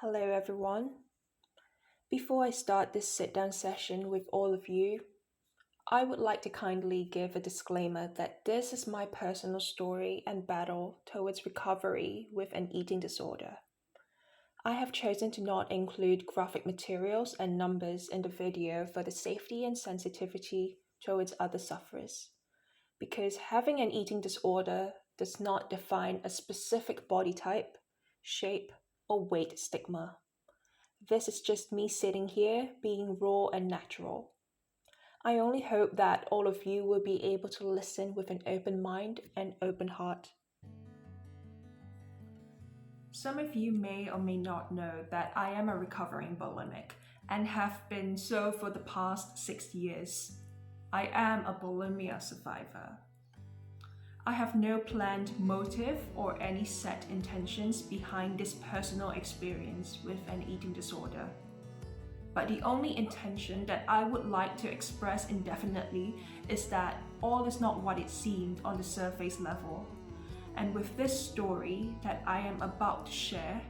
Hello, everyone. Before I start this sit down session with all of you, I would like to kindly give a disclaimer that this is my personal story and battle towards recovery with an eating disorder. I have chosen to not include graphic materials and numbers in the video for the safety and sensitivity towards other sufferers, because having an eating disorder does not define a specific body type, shape, or weight stigma. This is just me sitting here being raw and natural. I only hope that all of you will be able to listen with an open mind and open heart. Some of you may or may not know that I am a recovering bulimic and have been so for the past 6 years. I am a bulimia survivor. I have no planned motive or any set intentions behind this personal experience with an eating disorder. But the only intention that I would like to express indefinitely is that all is not what it seemed on the surface level. And with this story that I am about to share,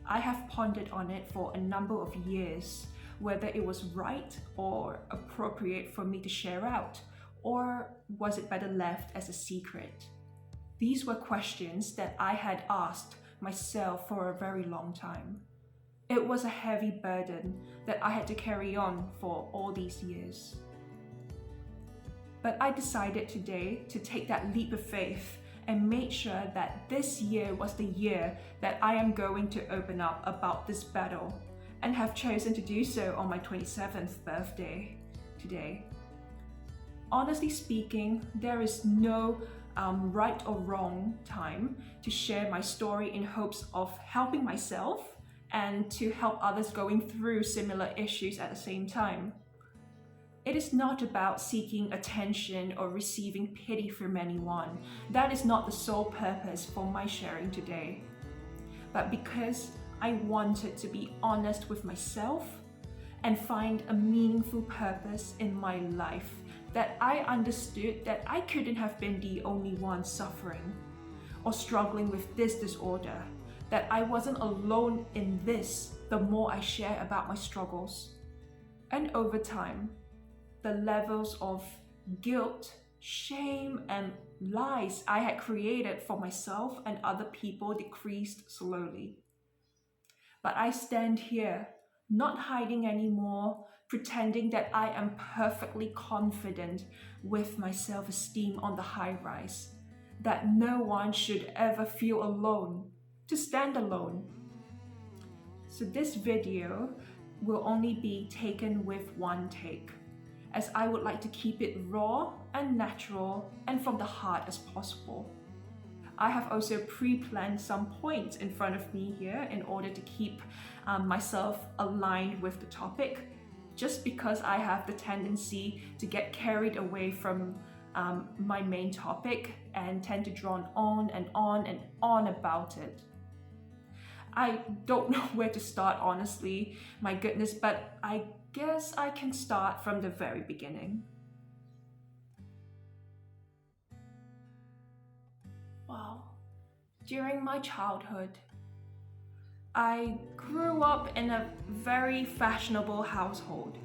I have pondered on it for a number of years, whether it was right or appropriate for me to share out, or was it better left as a secret? These were questions that I had asked myself for a very long time. It was a heavy burden that I had to carry on for all these years. But I decided today to take that leap of faith and made sure that this year was the year that I am going to open up about this battle, and have chosen to do so on my 27th birthday today. Honestly speaking, there is no right or wrong time to share my story in hopes of helping myself and to help others going through similar issues at the same time. It is not about seeking attention or receiving pity from anyone. That is not the sole purpose for my sharing today. But because I wanted to be honest with myself and find a meaningful purpose in my life, that I understood that I couldn't have been the only one suffering or struggling with this disorder, that I wasn't alone in this the more I share about my struggles. And over time, the levels of guilt, shame, and lies I had created for myself and other people decreased slowly. But I stand here, not hiding anymore, pretending that I am perfectly confident with my self-esteem on the high rise, that no one should ever feel alone, to stand alone. So this video will only be taken with one take, as I would like to keep it raw and natural and from the heart as possible. I have also pre-planned some points in front of me here in order to keep myself aligned with the topic, just because I have the tendency to get carried away from my main topic and tend to drone on and on and on about it. I don't know where to start, honestly, my goodness, but I guess I can start from the very beginning. Well, during my childhood, I grew up in a very fashionable household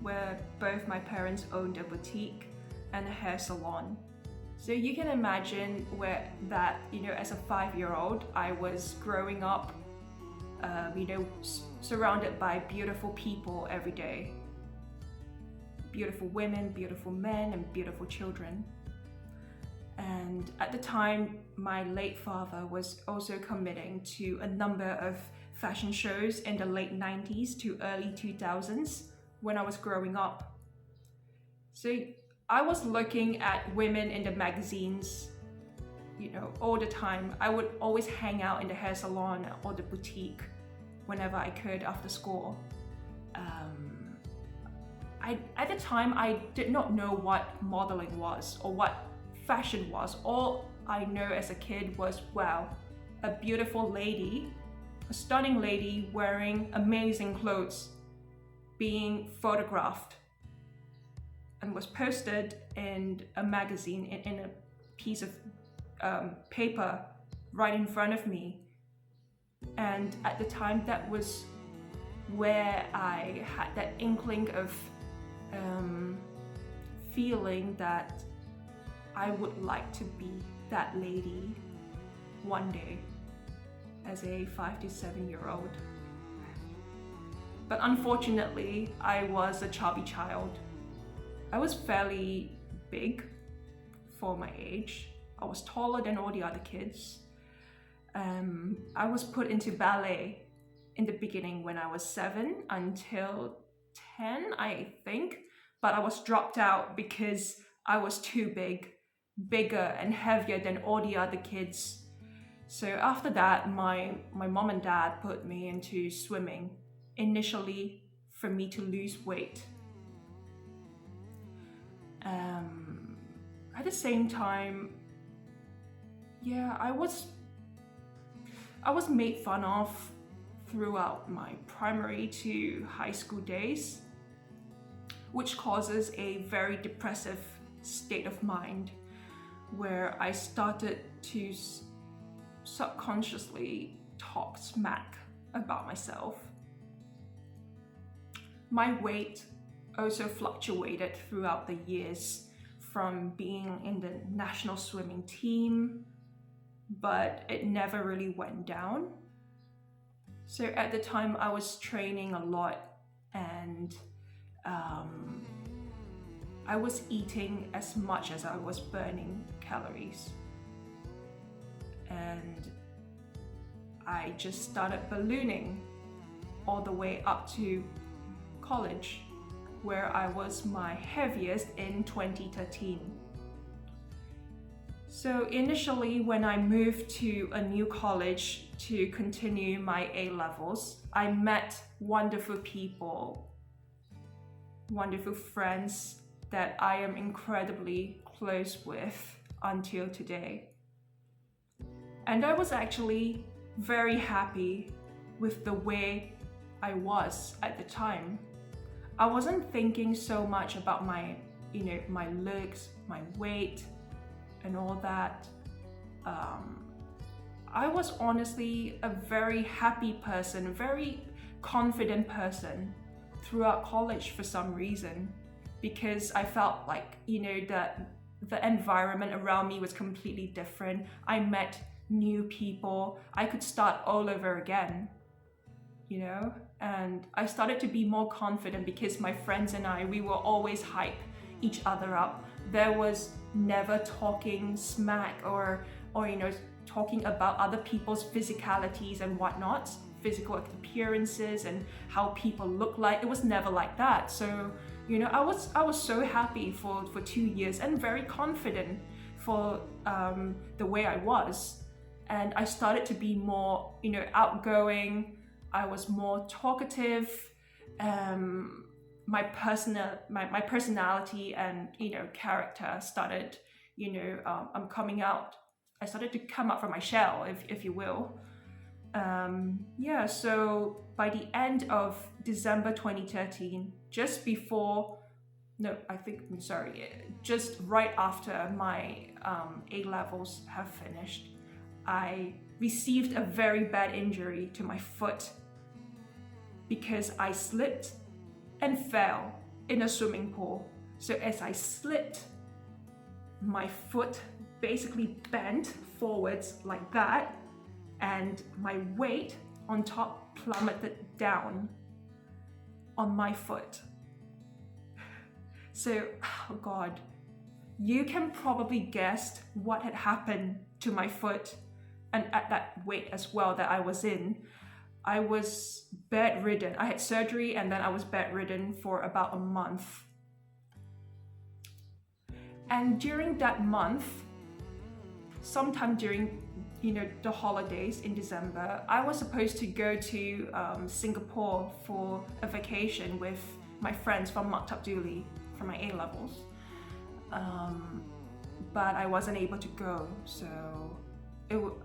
where both my parents owned a boutique and a hair salon. So you can imagine where that, as a 5-year-old, I was growing up, surrounded by beautiful people every day. Beautiful women, beautiful men, and beautiful children. And at the time, my late father was also committing to a number of fashion shows in the late 90s to early 2000s when I was growing up. So I was looking at women in the magazines, all the time. I would always hang out in the hair salon or the boutique whenever I could after school. At the time, I did not know what modeling was or what fashion was. All I know as a kid was, wow, a beautiful lady, a stunning lady wearing amazing clothes being photographed and was posted in a magazine in a piece of paper right in front of me. And at the time, that was where I had that inkling of feeling that I would like to be that lady one day as a 5 to 7 year old. But unfortunately, I was a chubby child. I was fairly big for my age. I was taller than all the other kids. I was put into ballet in the beginning when I was 7 until 10, I think, but I was dropped out because I was too bigger and heavier than all the other kids. So after that, my mom and dad put me into swimming, initially for me to lose weight. At the same time, yeah, I was made fun of throughout my primary to high school days, which causes a very depressive state of mind where I started to subconsciously talk smack about myself. My weight also fluctuated throughout the years, from being in the national swimming team, but it never really went down. So at the time I was training a lot, and I was eating as much as I was burning calories. And I just started ballooning all the way up to college, where I was my heaviest in 2013. So initially, when I moved to a new college to continue my A-levels, I met wonderful people, wonderful friends that I am incredibly close with until today. And I was actually very happy with the way I was at the time. I wasn't thinking so much about my looks, my weight, and all that. I was honestly a very happy person, a very confident person throughout college for some reason, because I felt like, that the environment around me was completely different. I met new people. I could start all over again, and I started to be more confident because my friends and we were always hype each other up. There was never talking smack or talking about other people's physicalities and whatnot, physical appearances and how people look like. It was never like that. So I was so happy for 2 years and very confident for the way I was. And I started to be more outgoing. I was more talkative. My personality and character started coming out. I started to come out from my shell, if you will. So by the end of December 2013, just right after my A-levels have finished, I received a very bad injury to my foot because I slipped and fell in a swimming pool. So as I slipped, my foot basically bent forwards like that, and my weight on top plummeted down on my foot. So, oh God, you can probably guess what had happened to my foot, and at that weight as well that I was in. I was bedridden. I had surgery and then I was bedridden for about a month. And during that month, sometime during the holidays in December, I was supposed to go to Singapore for a vacation with my friends from Maktab Duli for my A-levels. But I wasn't able to go, so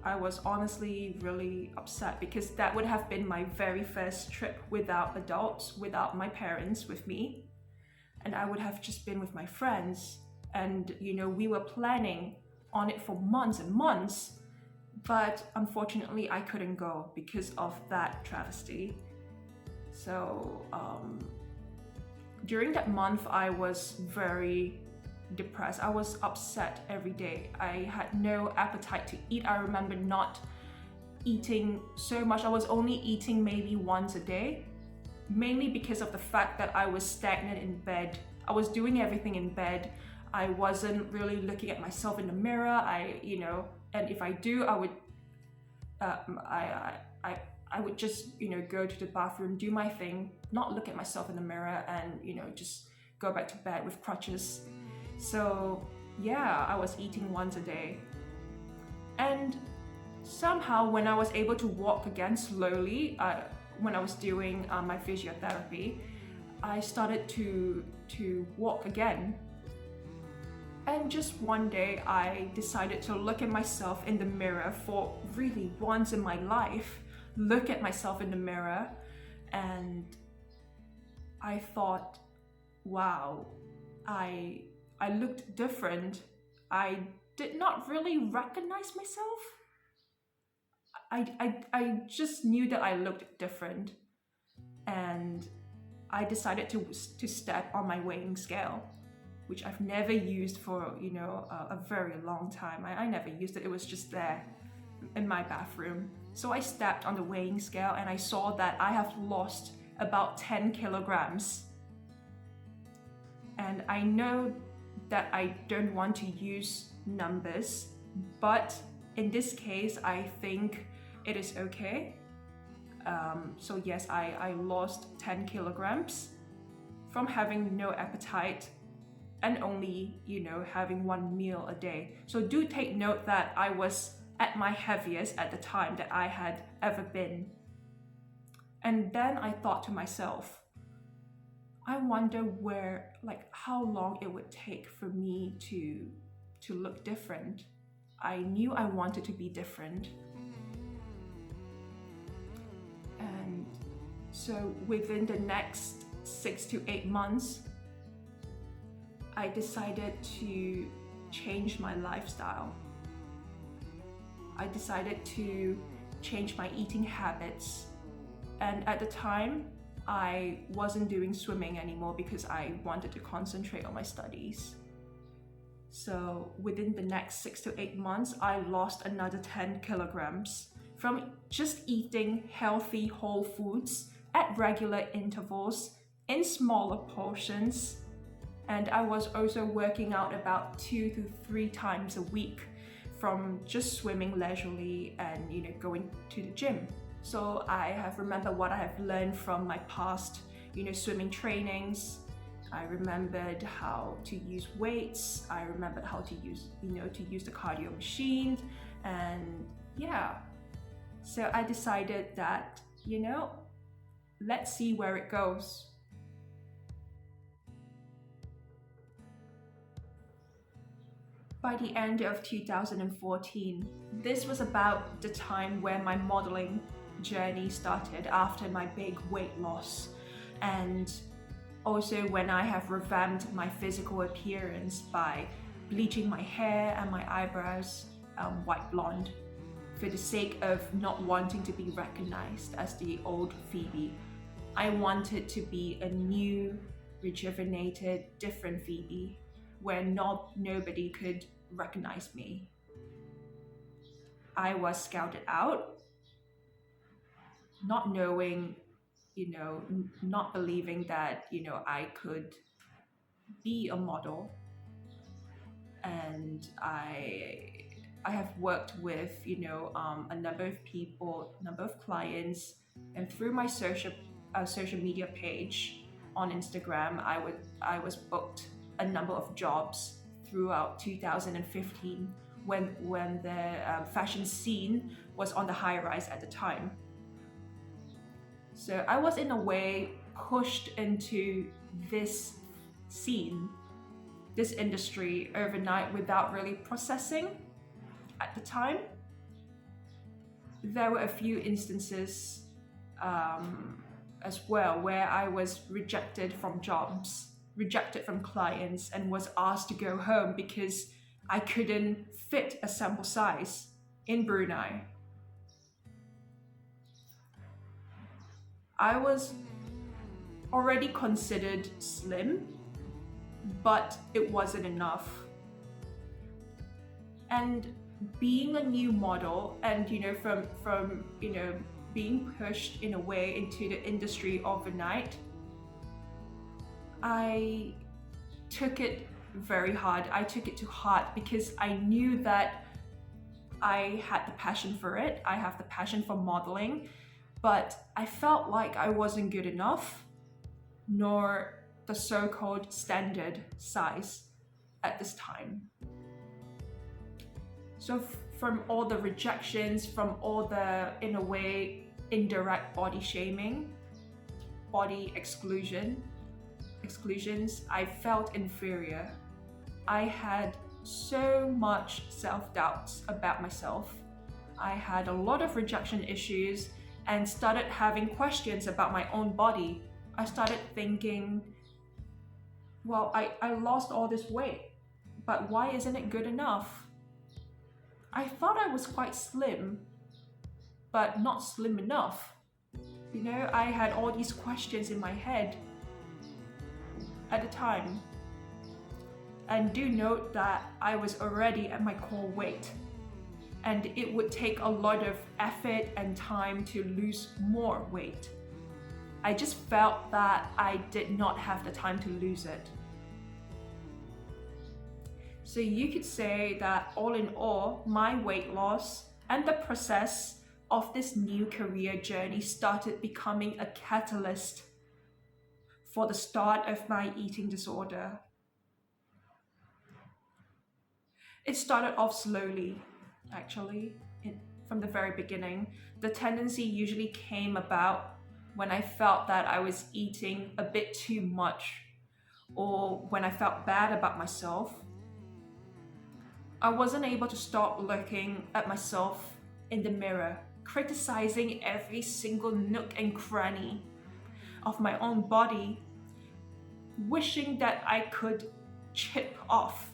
I was honestly really upset because that would have been my very first trip without adults, without my parents with me. And I would have just been with my friends. And, we were planning on it for months and months But unfortunately, I couldn't go because of that travesty. So during that month, I was very depressed. I was upset every day. I had no appetite to eat. I remember not eating so much. I was only eating maybe once a day, mainly because of the fact that I was stagnant in bed. I was doing everything in bed. I wasn't really looking at myself in the mirror. And if I do, I would just, go to the bathroom, do my thing, not look at myself in the mirror, and, just go back to bed with crutches. So yeah, I was eating once a day. And somehow when I was able to walk again slowly, when I was doing my physiotherapy, I started to walk again. And just one day I decided to look at myself in the mirror for really once in my life, look at myself in the mirror, and I thought, wow, I looked different. I did not really recognize myself. I just knew that I looked different, and I decided to step on my weighing scale, which I've never used for a very long time. I never used it. It was just there in my bathroom. So I stepped on the weighing scale and I saw that I have lost about 10 kilograms. And I know that I don't want to use numbers, but in this case, I think it is okay. So yes, I lost 10 kilograms from having no appetite and only, having one meal a day. So do take note that I was at my heaviest at the time that I had ever been. And then I thought to myself, I wonder how long it would take for me to look different. I knew I wanted to be different. And so within the next 6 to 8 months, I decided to change my lifestyle. I decided to change my eating habits. And at the time, I wasn't doing swimming anymore because I wanted to concentrate on my studies. So within the next 6 to 8 months, I lost another 10 kilograms from just eating healthy whole foods at regular intervals in smaller portions. And I was also working out about 2 to 3 times a week, from just swimming leisurely and going to the gym. So I have remembered what I have learned from my past swimming trainings. I remembered how to use weights. I remembered how to use the cardio machine. And yeah, so I decided that let's see where it goes. By the end of 2014, this was about the time where my modeling journey started after my big weight loss, and also when I have revamped my physical appearance by bleaching my hair and my eyebrows white blonde for the sake of not wanting to be recognized as the old Phoebe. I wanted to be a new, rejuvenated, different Phoebe where nobody could recognize me. I was scouted out, not knowing, not believing that, I could be a model. And I have worked with, a number of people, number of clients, and through my social media page on Instagram, I was booked a number of jobs throughout 2015 when the fashion scene was on the high rise at the time. So I was in a way pushed into this scene, this industry overnight without really processing at the time. There were a few instances as well where I was rejected from jobs, rejected from clients, and was asked to go home because I couldn't fit a sample size. in Brunei. I was already considered slim, but it wasn't enough. And being a new model, and from being pushed in a way into the industry overnight, I took it very hard. I took it to heart because I knew that I had the passion for it. I have the passion for modeling, but I felt like I wasn't good enough, nor the so-called standard size at this time. So from all the rejections, from all the, in a way, indirect body shaming, body exclusions, I felt inferior. I had so much self-doubts about myself. I had a lot of rejection issues and started having questions about my own body. I started thinking, well, I lost all this weight, but why isn't it good enough? I thought I was quite slim, but not slim enough. I had all these questions in my head at the time. And do note that I was already at my core weight, and it would take a lot of effort and time to lose more weight. I just felt that I did not have the time to lose it. So you could say that all in all, my weight loss and the process of this new career journey started becoming a catalyst for the start of my eating disorder. It started off slowly, actually, from the very beginning. The tendency usually came about when I felt that I was eating a bit too much, or when I felt bad about myself. I wasn't able to stop looking at myself in the mirror, criticizing every single nook and cranny of my own body, wishing that I could chip off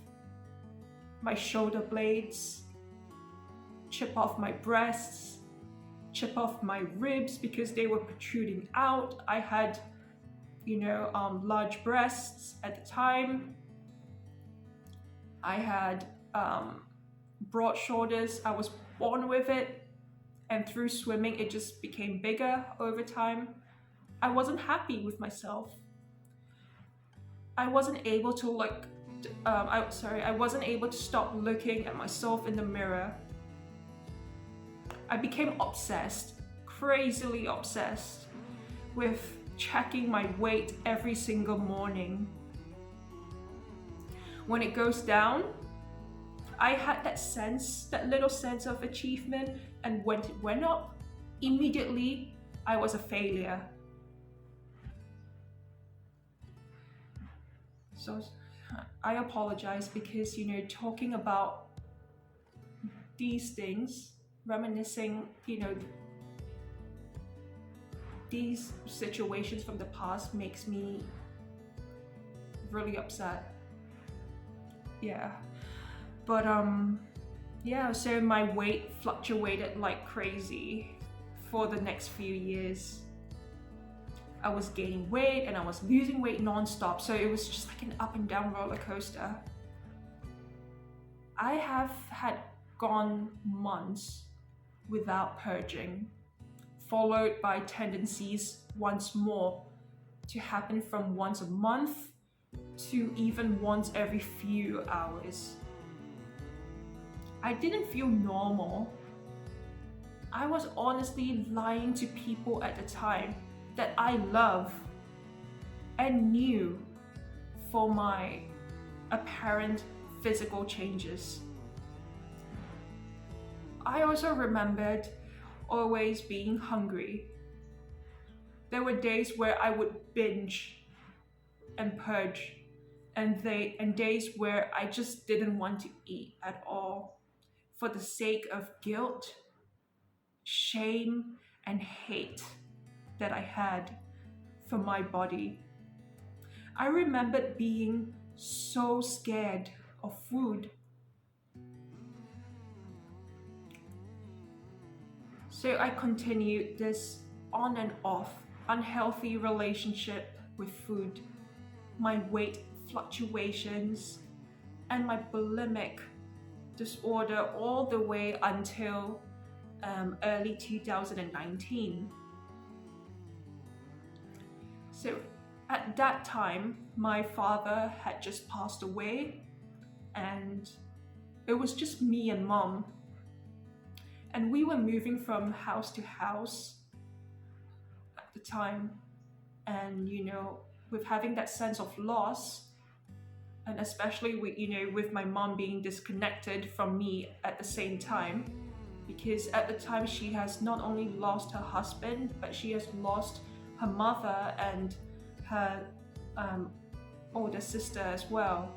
my shoulder blades, chip off my breasts, chip off my ribs because they were protruding out. I had, large breasts at the time. I had broad shoulders. I was born with it, and through swimming it just became bigger over time. I wasn't happy with myself. I wasn't able to I wasn't able to stop looking at myself in the mirror. I became obsessed, crazily obsessed, with checking my weight every single morning. When it goes down, I had that little sense of achievement, and when it went up, immediately I was a failure. So I apologize because, talking about these things, reminiscing, these situations from the past makes me really upset. Yeah. But so my weight fluctuated like crazy for the next few years. I was gaining weight and I was losing weight non-stop, so it was just like an up and down roller coaster. I have had gone months without purging, followed by tendencies once more to happen from once a month to even once every few hours. I didn't feel normal. I was honestly lying to people at the time that I love and knew for my apparent physical changes. I also remembered always being hungry. There were days where I would binge and purge, and days where I just didn't want to eat at all for the sake of guilt, shame, and hate that I had for my body. I remembered being so scared of food. So I continued this on and off unhealthy relationship with food, my weight fluctuations, and my bulimic disorder all the way until early 2019. So at that time, my father had just passed away, and it was just me and mom. And we were moving from house to house at the time. And, with having that sense of loss, and especially with my mom being disconnected from me at the same time, because at the time she has not only lost her husband, but she has lost her mother and her older sister as well,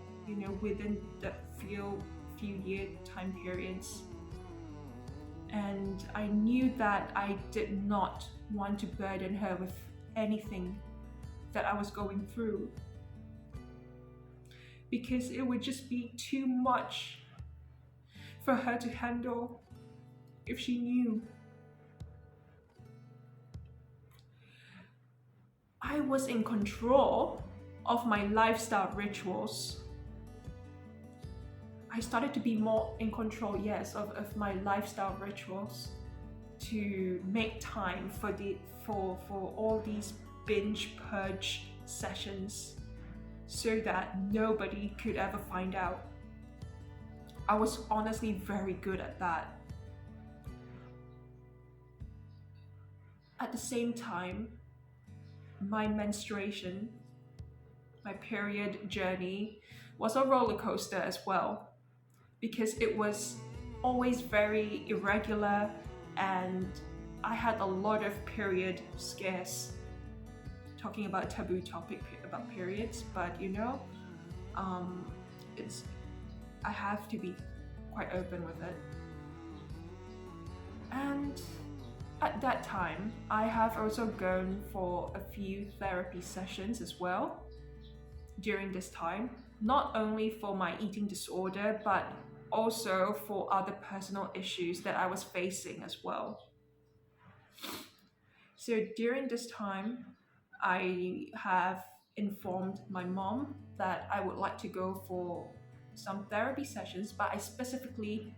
within the few year time periods. And I knew that I did not want to burden her with anything that I was going through, because it would just be too much for her to handle if she knew. I was in control of my lifestyle rituals. I started to be more in control, yes, of my lifestyle rituals, to make time for all these binge purge sessions so that nobody could ever find out. I was honestly very good at that. At the same time, my menstruation, my period journey was a roller coaster as well, because it was always very irregular and I had a lot of period scares. Talking about a taboo topic about periods, but I have to be quite open with it. And at that time, I have also gone for a few therapy sessions as well during this time, not only for my eating disorder, but also for other personal issues that I was facing as well. So during this time, I have informed my mom that I would like to go for some therapy sessions, but I specifically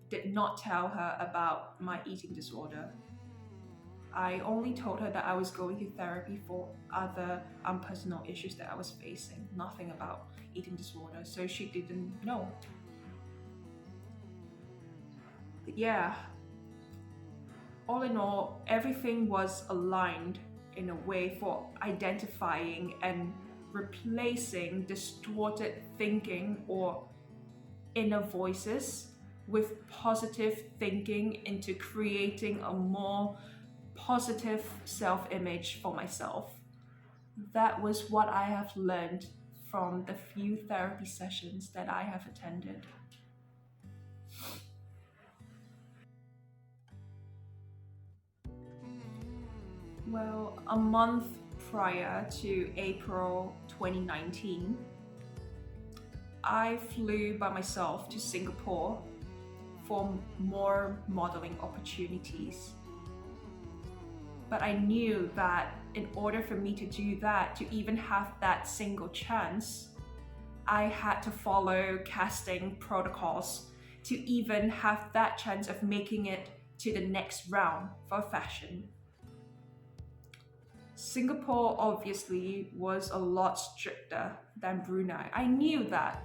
did not tell her about my eating disorder. I only told her that I was going to therapy for other personal issues that I was facing, nothing about eating disorder, so she didn't know. But yeah, all in all, everything was aligned in a way for identifying and replacing distorted thinking or inner voices with positive thinking into creating a more positive self-image for myself. That was what I have learned from the few therapy sessions that I have attended. Well, a month prior to April 2019, I flew by myself to Singapore for more modeling opportunities. But I knew that in order for me to do that, to even have that single chance, I had to follow casting protocols to even have that chance of making it to the next round for fashion. Singapore obviously was a lot stricter than Brunei. I knew that.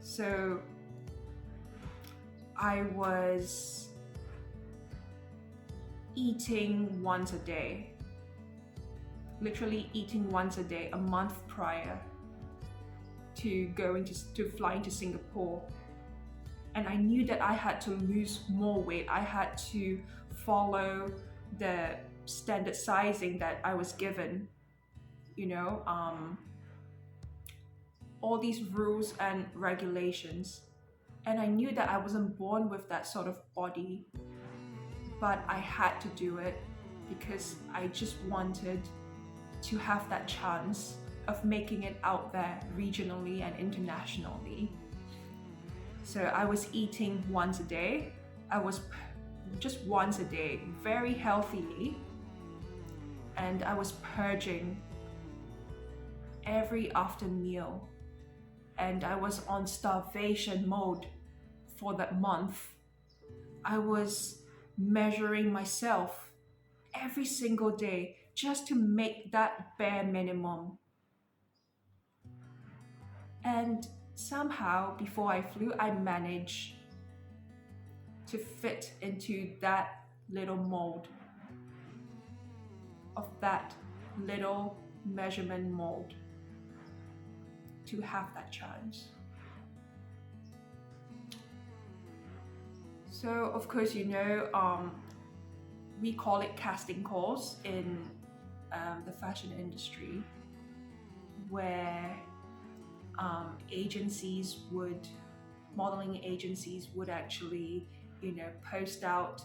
So I was eating once a day, literally eating once a day a month prior to flying to Singapore. And I knew that I had to lose more weight. I had to follow the standard sizing that I was given, all these rules and regulations. And I knew that I wasn't born with that sort of body, but I had to do it because I just wanted to have that chance of making it out there regionally and internationally. So I was eating once a day. I was just once a day, very healthily. And I was purging every after meal. And I was on starvation mode for that month. I was measuring myself every single day just to make that bare minimum. And somehow, before I flew, I managed to fit into that little mold, of that little measurement mold, to have that chance. So of course, we call it casting calls in the fashion industry, where modeling agencies would actually, post out,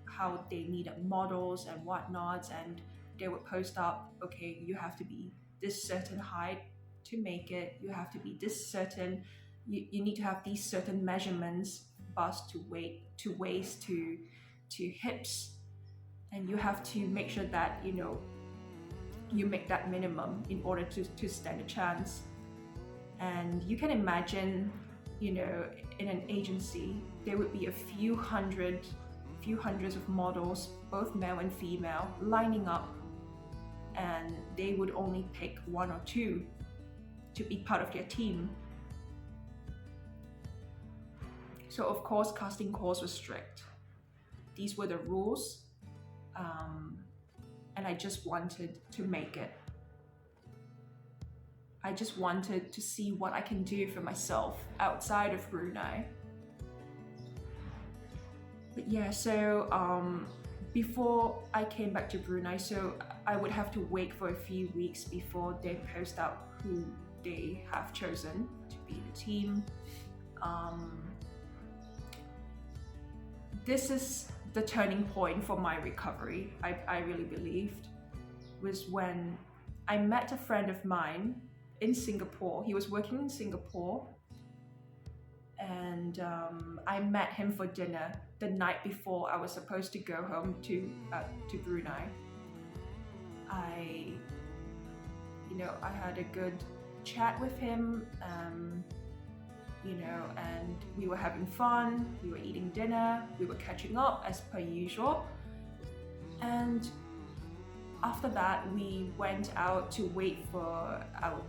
how they needed models and whatnot, and they would post up, okay, you have to be this certain height to make it, you have to be this certain, you need to have these certain measurements, bust to waist to hips, and you have to make sure that you make that minimum in order to stand a chance. And you can imagine, in an agency, there would be a few hundreds of models, both male and female, lining up, and they would only pick one or two to be part of their team. So of course, casting calls were strict. These were the rules, and I just wanted to make it. I just wanted to see what I can do for myself outside of Brunei. But yeah, so before I came back to Brunei, so I would have to wait for a few weeks before they post out who they have chosen to be the team. This is the turning point for my recovery, I really believed, was when I met a friend of mine in Singapore. He was working in Singapore, and I met him for dinner the night before I was supposed to go home to Brunei. I had a good chat with him, and we were having fun, we were eating dinner, we were catching up as per usual. And after that, we went out to wait for our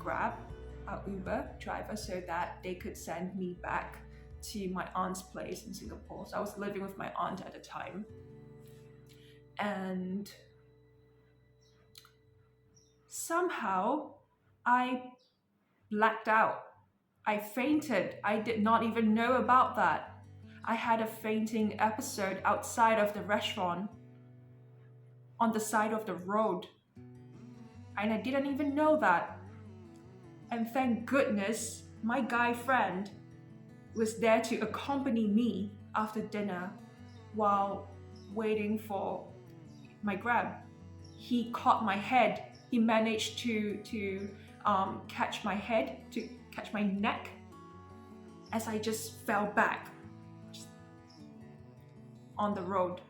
Uber driver, so that they could send me back to my aunt's place in Singapore. So I was living with my aunt at the time. And somehow I blacked out. I fainted. I did not even know about that. I had a fainting episode outside of the restaurant, on the side of the road, and I didn't even know that. And thank goodness my guy friend was there to accompany me after dinner while waiting for my Grab. He caught my head. He managed to catch my head, to catch my neck, as I just fell back on the road.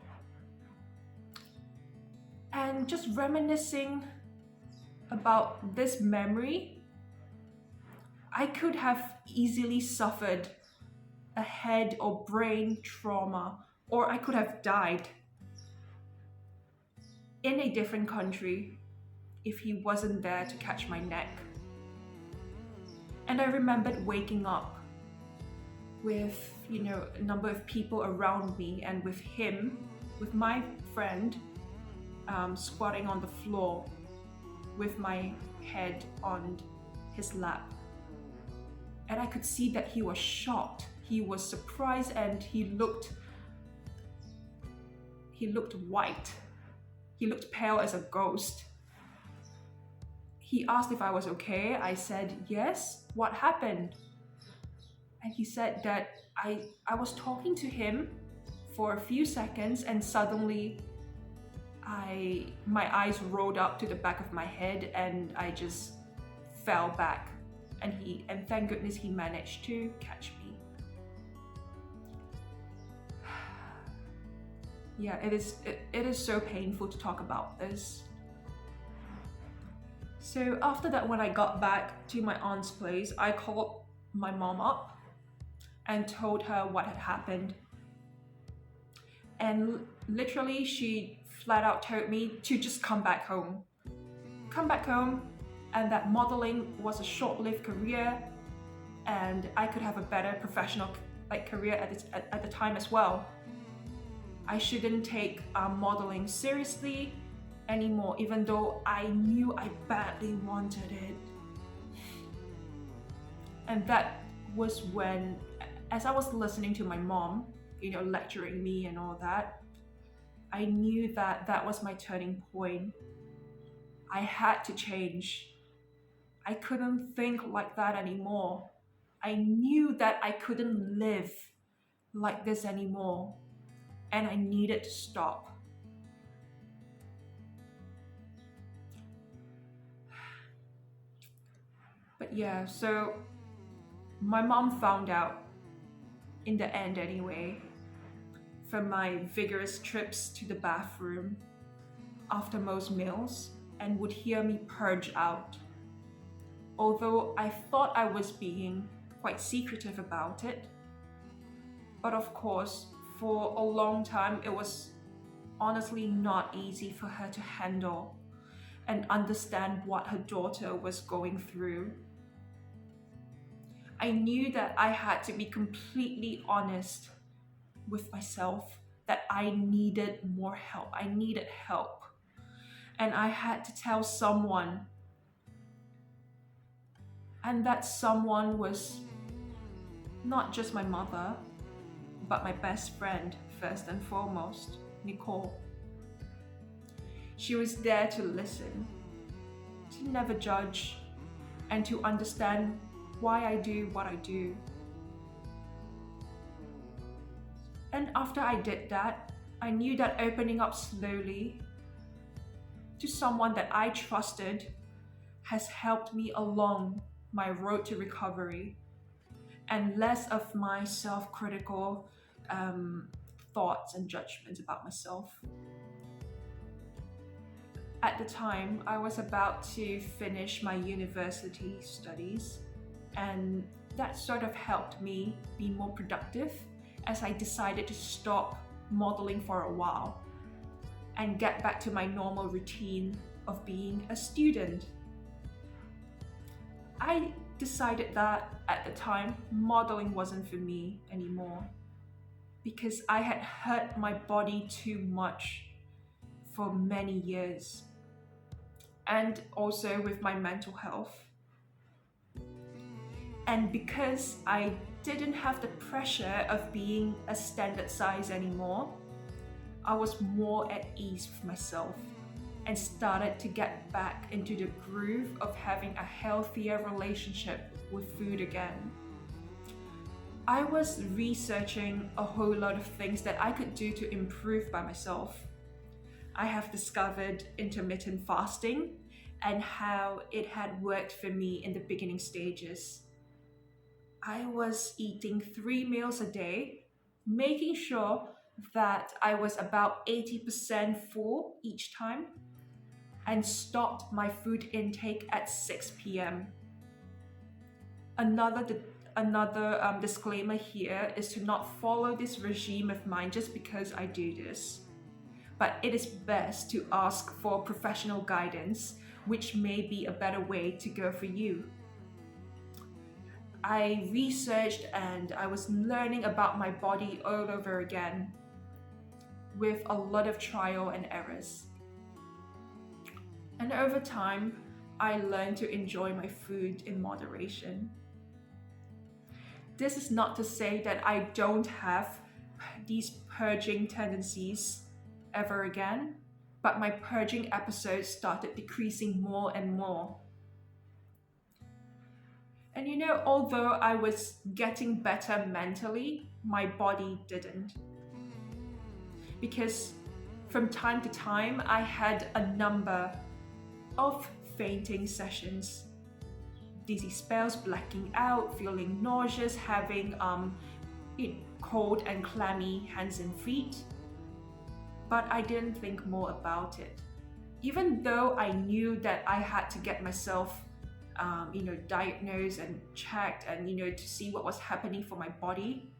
And just reminiscing about this memory, I could have easily suffered a head or brain trauma, or I could have died in a different country if he wasn't there to catch my neck. And I remembered waking up with, a number of people around me, and with him, with my friend, squatting on the floor with my head on his lap. And I could see that he was shocked, he was surprised, and he looked white. He looked pale as a ghost. He asked if I was okay. I said, yes. What happened? And he said that I was talking to him for a few seconds, and suddenly my eyes rolled up to the back of my head, and I just fell back. And thank goodness he managed to catch me. Yeah, it is so painful to talk about this. So after that, when I got back to my aunt's place, I called my mom up and told her what had happened. And literally, she flat out told me to just come back home. Come back home, and that modeling was a short-lived career, and I could have a better professional career at the time as well. I shouldn't take modeling seriously anymore, even though I knew I badly wanted it. And that was when, as I was listening to my mom, lecturing me and all that, I knew that that was my turning point. I had to change. I couldn't think like that anymore. I knew that I couldn't live like this anymore, and I needed to stop. But yeah, so my mom found out, in the end anyway, from my vigorous trips to the bathroom after most meals, and would hear me purge out. Although I thought I was being quite secretive about it. But of course, for a long time, it was honestly not easy for her to handle and understand what her daughter was going through. I knew that I had to be completely honest with myself, that I needed more help. I needed help. And I had to tell someone. And that someone was not just my mother, but my best friend, first and foremost, Nicole. She was there to listen, to never judge, and to understand why I do what I do. And after I did that, I knew that opening up slowly to someone that I trusted has helped me along my road to recovery, and less of my self-critical thoughts and judgments about myself. At the time, I was about to finish my university studies, and that sort of helped me be more productive as I decided to stop modeling for a while and get back to my normal routine of being a student. I decided that at the time, modeling wasn't for me anymore because I had hurt my body too much for many years, and also with my mental health. And because I didn't have the pressure of being a standard size anymore, I was more at ease with myself and started to get back into the groove of having a healthier relationship with food again. I was researching a whole lot of things that I could do to improve by myself. I have discovered intermittent fasting and how it had worked for me in the beginning stages. I was eating 3 meals a day, making sure that I was about 80% full each time, and stopped my food intake at 6 p.m. Another disclaimer here is to not follow this regime of mine just because I do this. But it is best to ask for professional guidance, which may be a better way to go for you. I researched and I was learning about my body all over again with a lot of trial and errors. And over time, I learned to enjoy my food in moderation. This is not to say that I don't have these purging tendencies ever again, but my purging episodes started decreasing more and more. And although I was getting better mentally, my body didn't. Because from time to time, I had a number of fainting sessions, dizzy spells, blacking out, feeling nauseous, having cold and clammy hands and feet. but I didn't think more about it. Even though I knew that I had to get myself diagnosed and checked and to see what was happening for my body,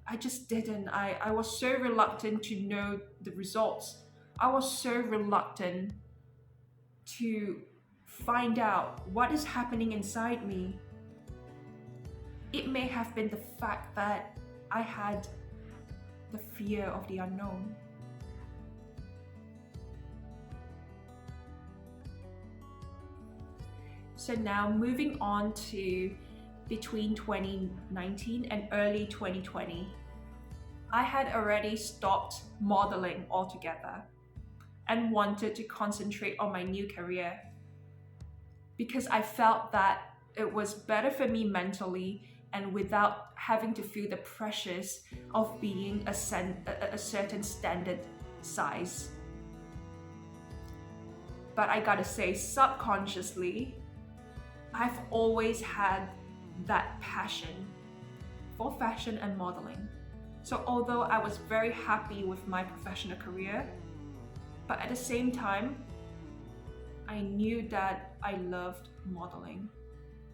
I just didn't. I was so reluctant to know the results. I was so reluctant to find out what is happening inside me. It may have been the fact that I had the fear of the unknown. So now moving on to between 2019 and early 2020, I had already stopped modeling altogether and wanted to concentrate on my new career because I felt that it was better for me mentally and without having to feel the pressures of being a certain standard size. But I gotta say, subconsciously, I've always had that passion for fashion and modeling. So although I was very happy with my professional career, but at the same time, I knew that I loved modeling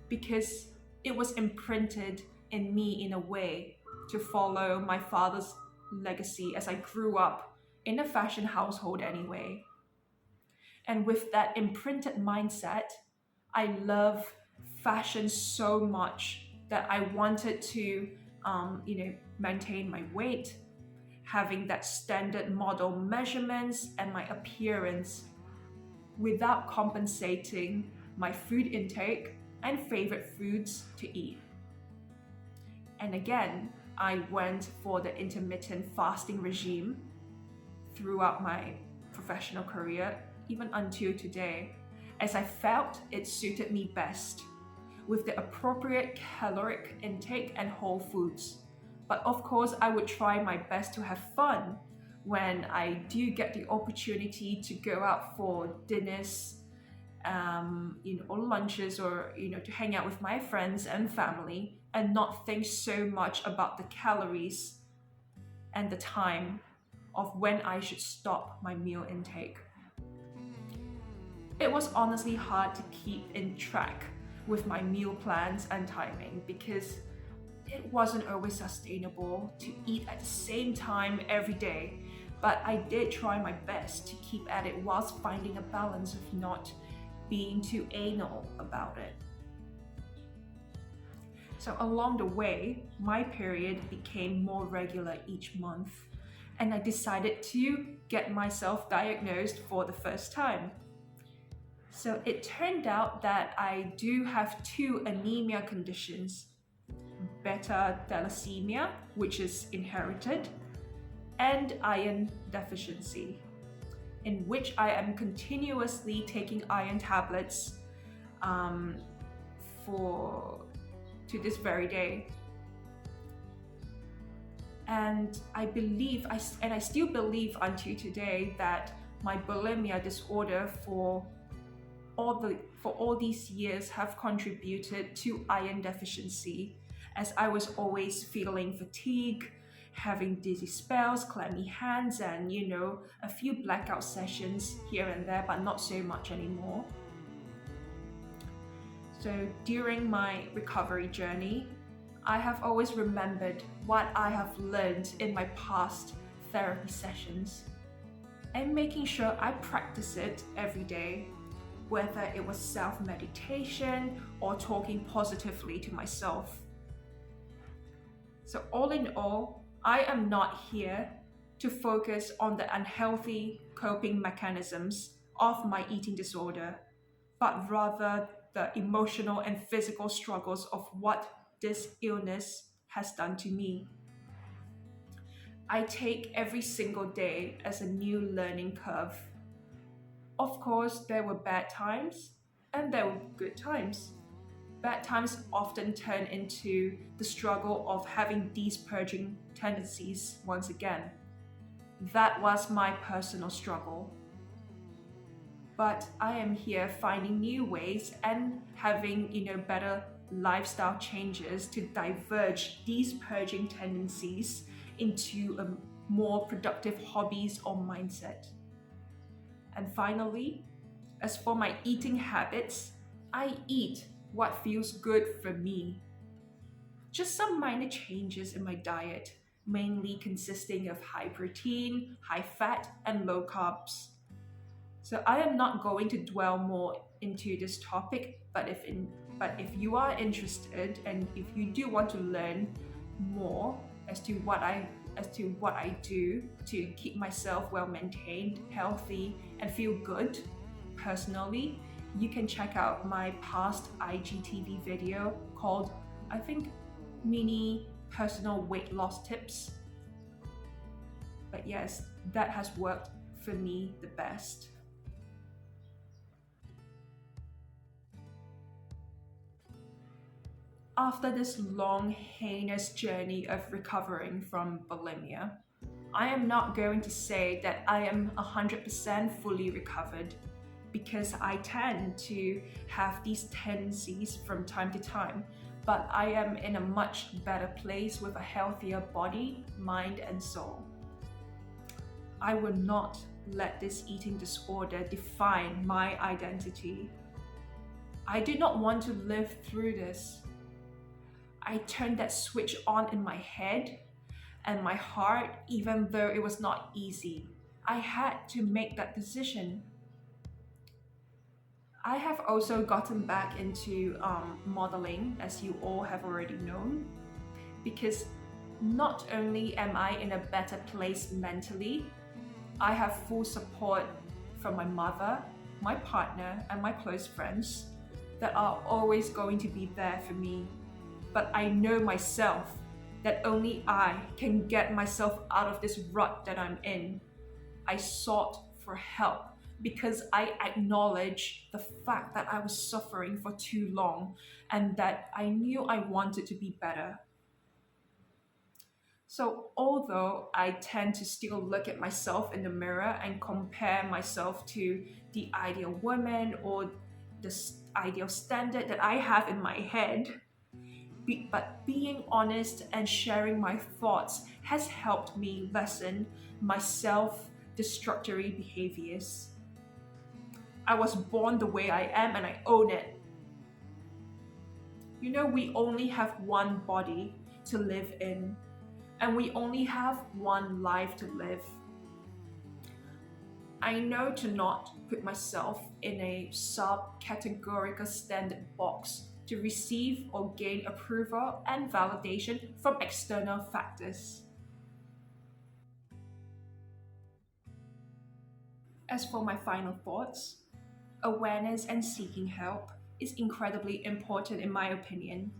because it was imprinted in me in a way to follow my father's legacy as I grew up in a fashion household anyway. And with that imprinted mindset, I love fashion so much that I wanted to, maintain my weight, having that standard model measurements and my appearance without compensating my food intake and favorite foods to eat. And again, I went for the intermittent fasting regime throughout my professional career, even until today, as I felt it suited me best with the appropriate caloric intake and whole foods. But of course, I would try my best to have fun when I do get the opportunity to go out for dinners, or lunches, or to hang out with my friends and family, and not think so much about the calories and the time of when I should stop my meal intake. It was honestly hard to keep in track with my meal plans and timing because it wasn't always sustainable to eat at the same time every day, but I did try my best to keep at it whilst finding a balance of not being too anal about it. So along the way, my period became more regular each month, and I decided to get myself diagnosed for the first time. So it turned out that I do have two anemia conditions: beta thalassemia, which is inherited, and iron deficiency, in which I am continuously taking iron tablets to this very day. And I still believe until today that my bulimia disorder for all these years have contributed to iron deficiency, as I was always feeling fatigue, having dizzy spells, clammy hands, and a few blackout sessions here and there, but not so much anymore. So during my recovery journey, I have always remembered what I have learned in my past therapy sessions and making sure I practice it every day, whether it was self-meditation or talking positively to myself. So all in all, I am not here to focus on the unhealthy coping mechanisms of my eating disorder, but rather the emotional and physical struggles of what this illness has done to me. I take every single day as a new learning curve. Of course, there were bad times and there were good times. Bad times often turn into the struggle of having these purging tendencies once again. That was my personal struggle. But I am here finding new ways and having, better lifestyle changes to diverge these purging tendencies into a more productive hobbies or mindset. And finally, as for my eating habits, I eat what feels good for me. Just some minor changes in my diet, mainly consisting of high protein, high fat, and low carbs. So I am not going to dwell more into this topic, but if you are interested and if you do want to learn more as to what I do to keep myself well maintained, healthy, and feel good personally, you can check out my past IGTV video called, I think, mini personal weight loss tips. But yes, that has worked for me the best. After this long, heinous journey of recovering from bulimia, I am not going to say that I am 100% fully recovered, because I tend to have these tendencies from time to time, but I am in a much better place with a healthier body, mind, and soul. I will not let this eating disorder define my identity. I do not want to live through this. I turned that switch on in my head and my heart, even though it was not easy. I had to make that decision. I have also gotten back into modeling, as you all have already known, because not only am I in a better place mentally, I have full support from my mother, my partner, and my close friends that are always going to be there for me. But I know myself that only I can get myself out of this rut that I'm in. I sought for help because I acknowledge the fact that I was suffering for too long and that I knew I wanted to be better. So although I tend to still look at myself in the mirror and compare myself to the ideal woman or the ideal standard that I have in my head, but being honest and sharing my thoughts has helped me lessen my self-destructory behaviors. I was born the way I am and I own it. You know, we only have one body to live in, and we only have one life to live. I know to not put myself in a subcategorical standard box to receive or gain approval and validation from external factors. As for my final thoughts, awareness and seeking help is incredibly important in my opinion.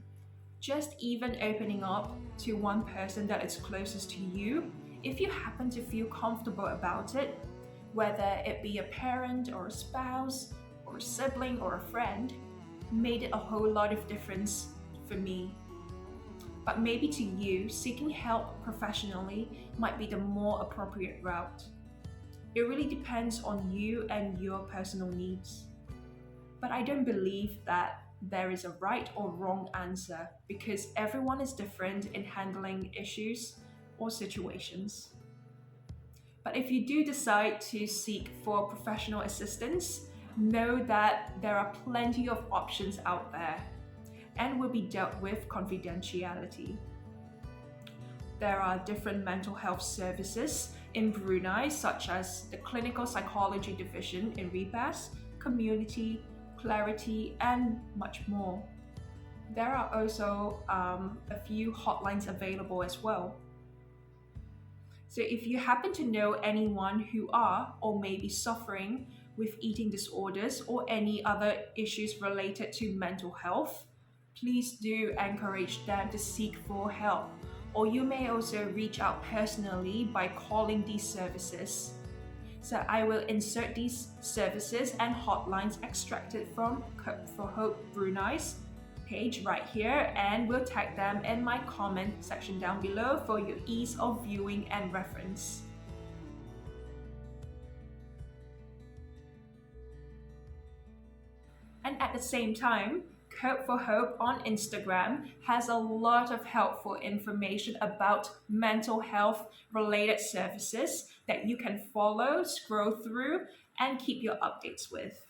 Just even opening up to one person that is closest to you, if you happen to feel comfortable about it, whether it be a parent or a spouse or a sibling or a friend, made it a whole lot of difference for me. But maybe to you, seeking help professionally might be the more appropriate route. It really depends on you and your personal needs. But I don't believe that there is a right or wrong answer, because everyone is different in handling issues or situations. But if you do decide to seek for professional assistance, know that there are plenty of options out there and will be dealt with confidentiality. There are different mental health services in Brunei, such as the Clinical Psychology Division in Rebas, Community, Clarity, and much more. There are also a few hotlines available as well. So if you happen to know anyone who are or may be suffering with eating disorders or any other issues related to mental health, please do encourage them to seek for help. Or you may also reach out personally by calling these services. So I will insert these services and hotlines extracted from Cope for Hope Brunei's page right here, and we'll tag them in my comment section down below for your ease of viewing and reference. And at the same time, Cope for Hope on Instagram has a lot of helpful information about mental health related services that you can follow, scroll through, and keep your updates with.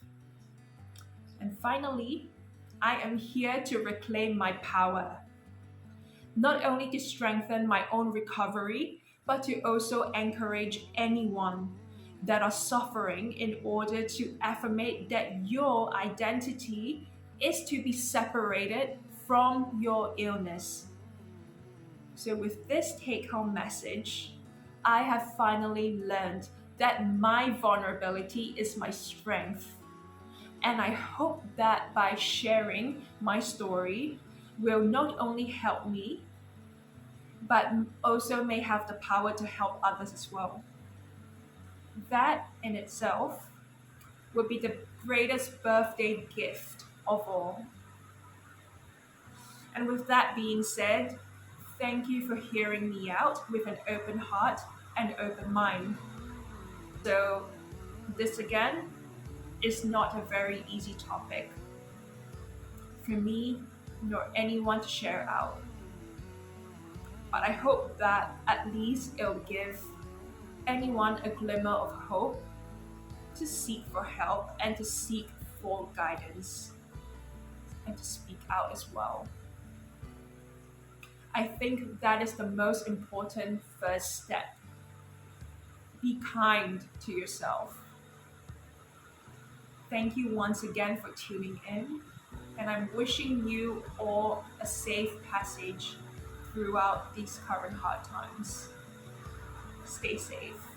And finally, I am here to reclaim my power, not only to strengthen my own recovery, but to also encourage anyone that are suffering in order to affirmate that your identity is to be separated from your illness. So, with this take home message, I have finally learned that my vulnerability is my strength. And I hope that by sharing my story will not only help me, but also may have the power to help others as well. That in itself would be the greatest birthday gift of all. And with that being said, thank you for hearing me out with an open heart and open mind. So, this again is not a very easy topic for me nor anyone to share out. But I hope that at least it'll give anyone a glimmer of hope to seek for help and to seek for guidance and to speak out as well. I think that is the most important first step. Be kind to yourself. Thank you once again for tuning in, and I'm wishing you all a safe passage throughout these current hard times. Stay safe.